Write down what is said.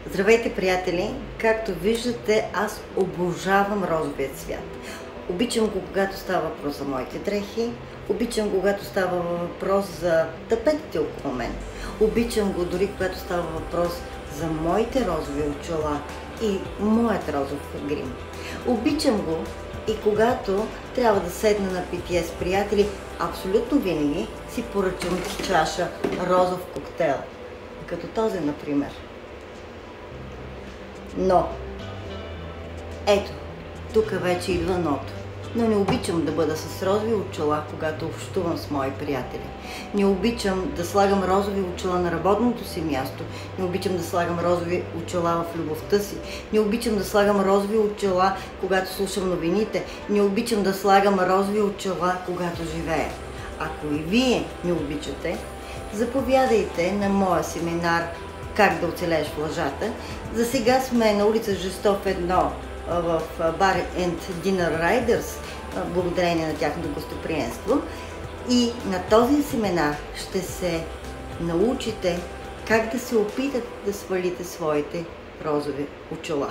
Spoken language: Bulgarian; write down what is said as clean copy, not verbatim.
Здравейте, приятели! Както виждате, аз обожавам розовия цвят. Обичам го, когато става въпрос за моите дрехи, обичам го, когато става въпрос за тапетите около мен, обичам го дори когато става въпрос за моите розови очила и моят розов грим. Обичам го и когато трябва да седна на питие с приятели, абсолютно винаги си поръчам чаша розов коктейл, като този, например. Но, ето, тук вече идва ното. Но не обичам да бъда с розови очила, когато общувам с мои приятели. Не обичам да слагам розови очила на работното си място. Не обичам да слагам розови очила в любовта си. Не обичам да слагам розови очила, когато слушам новините. Не обичам да слагам розови очила, когато живея. Ако и вие не обичате, заповядайте на моя семинар "Как да оцелееш в лъжата". За сега сме на улица Жестов 1 в Bar and Dinner Riders, благодарение на тяхното гостоприемство. И на този семинар ще се научите как да се опитате да свалите своите розови очила.